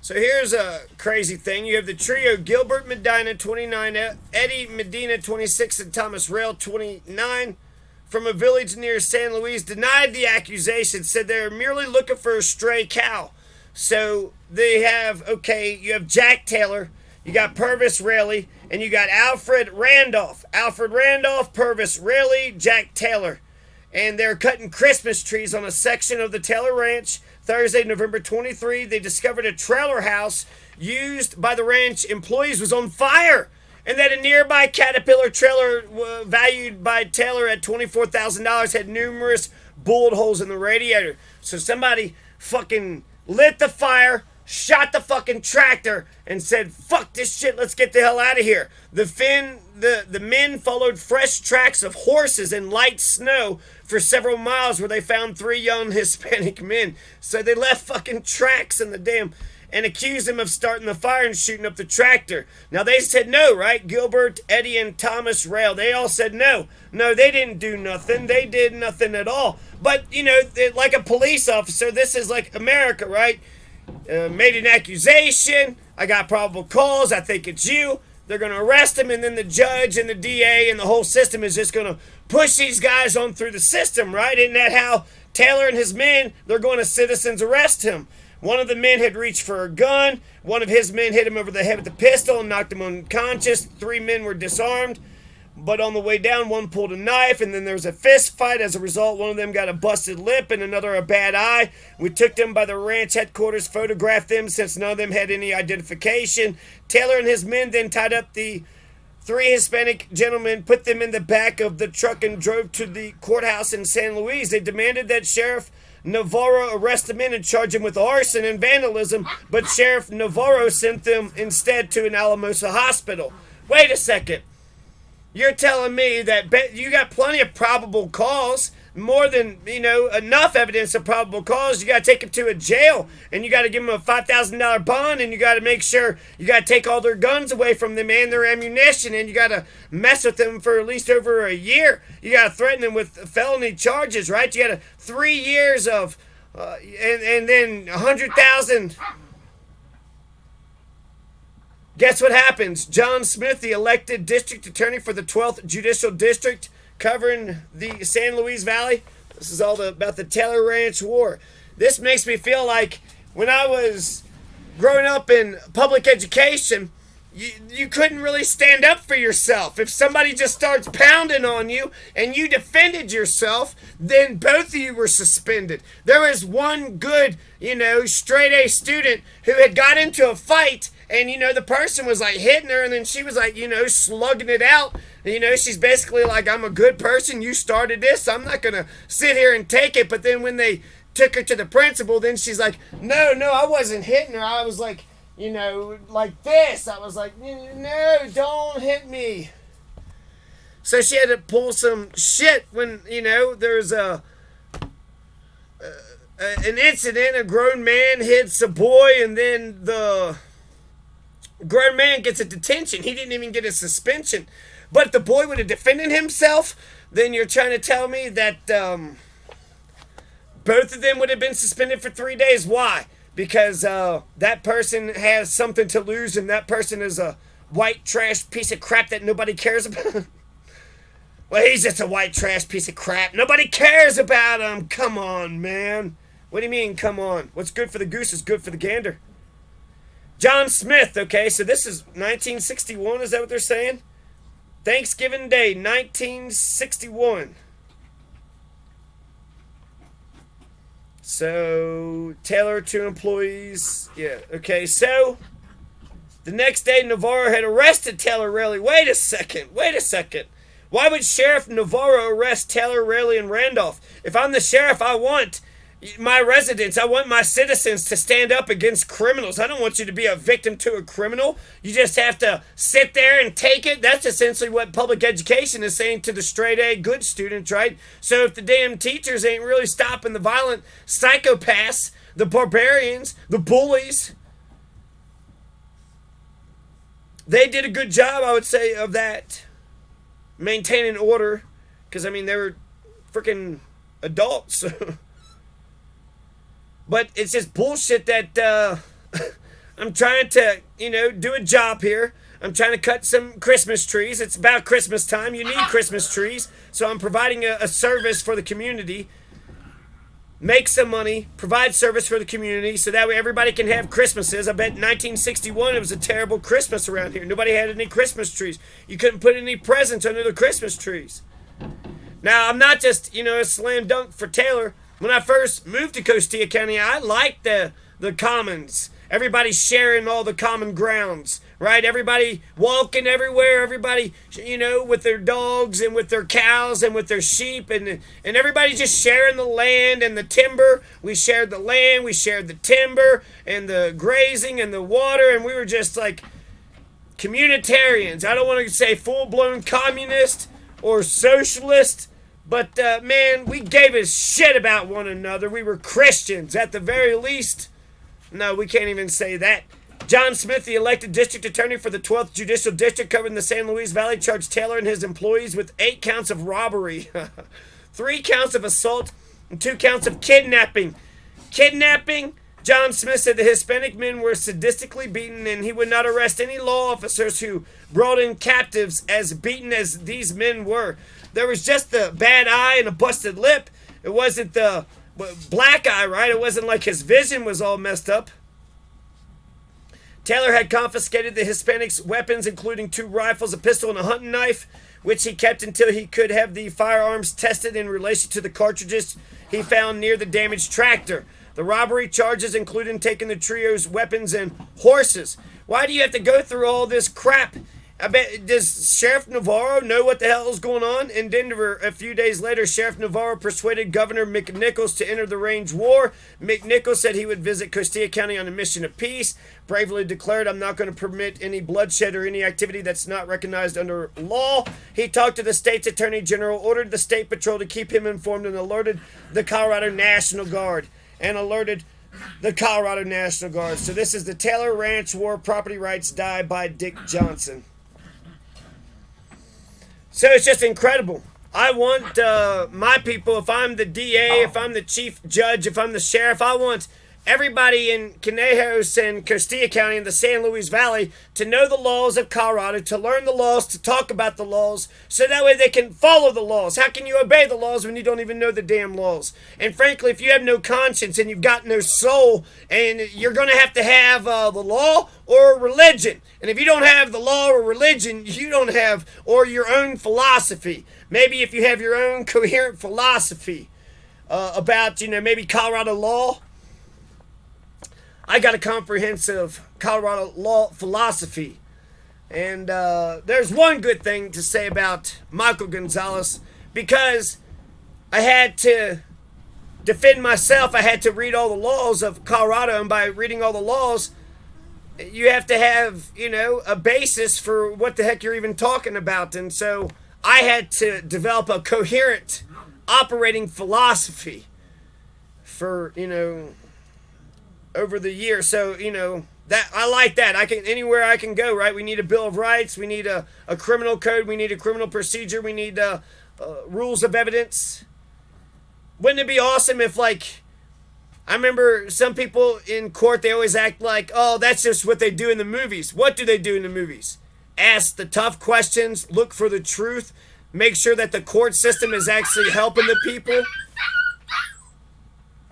So here's a crazy thing. You have the trio Gilbert Medina, 29, Eddie Medina, 26, and Thomas Rail, 29, from a village near San Luis, denied the accusation, said they're merely looking for a stray cow. So they have, okay, you have Jack Taylor, you got Purvis Raley, and you got Alfred Randolph. Alfred Randolph, Purvis Raley, Jack Taylor. And they're cutting Christmas trees on a section of the Taylor Ranch. Thursday, November 23, they discovered a trailer house used by the ranch employees was on fire, and that a nearby Caterpillar trailer valued by Taylor at $24,000 had numerous bullet holes in the radiator. So somebody fucking lit the fire, shot the fucking tractor, and said, fuck this shit, let's get the hell out of here. The men followed fresh tracks of horses in light snow for several miles where they found 3 young Hispanic men. So they left fucking tracks in the damn and accused him of starting the fire and shooting up the tractor. Now they said no, right? Gilbert, Eddie, and Thomas Rail, they all said no. No, they didn't do nothing. They did nothing at all. But, you know, like a police officer, this is like America, right? Made an accusation. I got probable cause. I think it's you. They're going to arrest him, and then the judge and the DA and the whole system is just going to push these guys on through the system, right? Isn't that how Taylor and his men, they're going to citizens arrest him? One of the men had reached for a gun. One of his men hit him over the head with a pistol and knocked him unconscious. 3 men were disarmed. But on the way down, one pulled a knife, and then there was a fist fight. As a result, one of them got a busted lip and another a bad eye. We took them by the ranch headquarters, photographed them since none of them had any identification. Taylor and his men then tied up the 3 Hispanic gentlemen, put them in the back of the truck, and drove to the courthouse in San Luis. They demanded that Sheriff Navarro arrest the men and charge them with arson and vandalism, but Sheriff Navarro sent them instead to an Alamosa hospital. Wait a second. You're telling me that you got plenty of probable cause, more than, enough evidence of probable cause. You got to take them to a jail, and you got to give them a $5,000 bond, and you got to make sure you got to take all their guns away from them and their ammunition, and you got to mess with them for at least over a year. You got to threaten them with felony charges, right? You got 3 years of, and then 100,000. Guess what happens? John Smith, the elected district attorney for the 12th Judicial District, covering the San Luis Valley. This is all about the Taylor Ranch War. This makes me feel like when I was growing up in public education, you couldn't really stand up for yourself. If somebody just starts pounding on you and you defended yourself, then both of you were suspended. There was one good, straight A student who had got into a fight, and, the person was, like, hitting her, and then she was, like, slugging it out. She's basically like, I'm a good person. You started this. I'm not going to sit here and take it. But then when they took her to the principal, then she's like, no, I wasn't hitting her. I was like, like this. I was like, no, don't hit me. So she had to pull some shit when, there's an incident. A grown man hits a boy, and then the grown man gets a detention. He didn't even get a suspension. But if the boy would have defended himself, then you're trying to tell me that both of them would have been suspended for 3 days. Why? Because that person has something to lose, and that person is a white trash piece of crap that nobody cares about. Well, he's just a white trash piece of crap. Nobody cares about him. Come on, man. What do you mean, come on? What's good for the goose is good for the gander. John Smith, okay, so this is 1961, is that what they're saying? Thanksgiving Day, 1961. So, Taylor, 2 employees. Yeah, okay, so the next day, Navarro had arrested Taylor Raley. Wait a second. Why would Sheriff Navarro arrest Taylor Raley and Randolph? If I'm the sheriff, I want my residents, I want my citizens to stand up against criminals. I don't want you to be a victim to a criminal. You just have to sit there and take it. That's essentially what public education is saying to the straight A good students, right? So if the damn teachers ain't really stopping the violent psychopaths, the barbarians, the bullies, they did a good job, I would say, of that. Maintaining order. Because, they were freaking adults. But it's just bullshit that I'm trying to, do a job here. I'm trying to cut some Christmas trees. It's about Christmas time. You need Christmas trees. So I'm providing a service for the community. Make some money, provide service for the community, so that way everybody can have Christmases. I bet in 1961 it was a terrible Christmas around here. Nobody had any Christmas trees. You couldn't put any presents under the Christmas trees. Now, I'm not just, a slam dunk for Taylor. When I first moved to Costilla County, I liked the commons. Everybody sharing all the common grounds, right? Everybody walking everywhere. Everybody, with their dogs and with their cows and with their sheep. And everybody just sharing the land and the timber. We shared the land. We shared the timber and the grazing and the water. And we were just like communitarians. I don't want to say full-blown communist or socialist. But, man, we gave a shit about one another. We were Christians at the very least. No, we can't even say that. John Smith, the elected district attorney for the 12th Judicial District covering the San Luis Valley, charged Taylor and his employees with 8 counts of robbery, 3 counts of assault, and 2 counts of kidnapping. Kidnapping? John Smith said the Hispanic men were sadistically beaten and he would not arrest any law officers who brought in captives as beaten as these men were. There was just the bad eye and a busted lip. It wasn't the black eye, right? It wasn't like his vision was all messed up. Taylor had confiscated the Hispanics' weapons, including 2 rifles, a pistol, and a hunting knife, which he kept until he could have the firearms tested in relation to the cartridges he found near the damaged tractor. The robbery charges included taking the trio's weapons and horses. Why do you have to go through all this crap? I bet, does Sheriff Navarro know what the hell is going on? In Denver, a few days later, Sheriff Navarro persuaded Governor McNichols to enter the range war. McNichols said he would visit Costilla County on a mission of peace, bravely declared, "I'm not going to permit any bloodshed or any activity that's not recognized under law." He talked to the state's attorney general, ordered the state patrol to keep him informed, and alerted the Colorado National Guard. So this is the Taylor Ranch War, Property Rights Die by Dick Johnson. So it's just incredible. I want my people, if I'm the DA, if I'm the chief judge, if I'm the sheriff, I want everybody in Conejos and Costilla County in the San Luis Valley to know the laws of Colorado, to learn the laws, to talk about the laws, so that way they can follow the laws. How can you obey the laws when you don't even know the damn laws? And frankly, if you have no conscience and you've got no soul, and you're going to have the law or religion. And if you don't have the law or religion, you don't have, or your own philosophy. Maybe if you have your own coherent philosophy about, maybe Colorado law. I got a comprehensive Colorado law philosophy. And there's one good thing to say about Michael Gonzalez, because I had to defend myself. I had to read all the laws of Colorado, and by reading all the laws, you have to have, a basis for what the heck you're even talking about. And so I had to develop a coherent operating philosophy for, over the years. So, that I like that. Anywhere I can go, right? We need a Bill of Rights. We need a criminal code. We need a criminal procedure. We need rules of evidence. Wouldn't it be awesome if, I remember some people in court, they always act like, oh, that's just what they do in the movies. What do they do in the movies? Ask the tough questions, look for the truth, make sure that the court system is actually helping the people.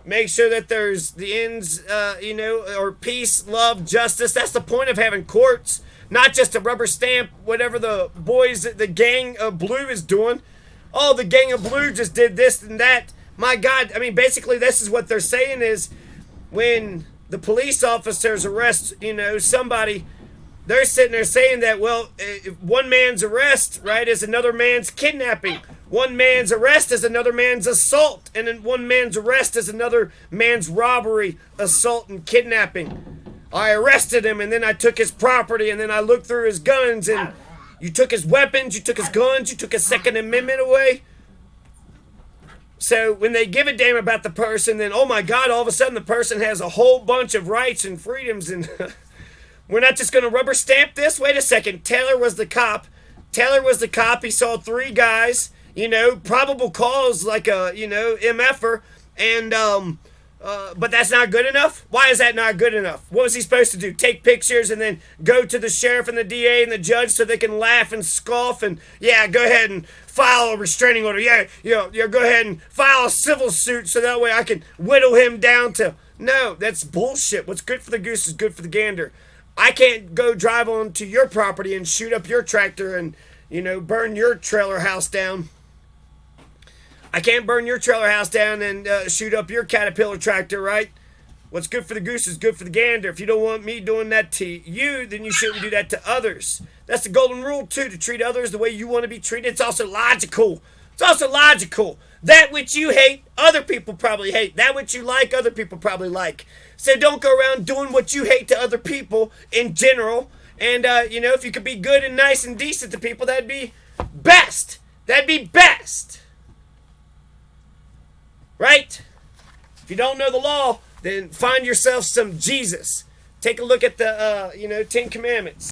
Make sure that there's the ends, or peace, love, justice. That's the point of having courts. Not just a rubber stamp, whatever the boys, the gang of blue is doing. Oh, the gang of blue just did this and that. My God, basically this is what they're saying is when the police officers arrest, somebody, they're sitting there saying that, well, one man's arrest, right, is another man's kidnapping. One man's arrest is another man's assault. And then one man's arrest is another man's robbery, assault, and kidnapping. I arrested him, and then I took his property, and then I looked through his guns, and you took his weapons, you took his guns, you took his Second Amendment away. So when they give a damn about the person, then, oh my God, all of a sudden the person has a whole bunch of rights and freedoms, and we're not just going to rubber stamp this? Wait a second. Taylor was the cop. He saw 3 guys, probable cause like a, MFer, and But that's not good enough? Why is that not good enough? What was he supposed to do? Take pictures and then go to the sheriff and the DA and the judge so they can laugh and scoff and, yeah, go ahead and file a restraining order. Yeah, go ahead and file a civil suit so that way I can whittle him down to... No, that's bullshit. What's good for the goose is good for the gander. I can't go drive onto your property and shoot up your tractor and, burn your trailer house down. I can't burn your trailer house down and shoot up your Caterpillar tractor, right? What's good for the goose is good for the gander. If you don't want me doing that to you, then you shouldn't do that to others. That's the golden rule, too, to treat others the way you want to be treated. It's also logical. That which you hate, other people probably hate. That which you like, other people probably like. So don't go around doing what you hate to other people in general. And, if you could be good and nice and decent to people, that'd be best. That'd be best. Right? If you don't know the law, then find yourself some Jesus. Take a look at the, 10 Commandments.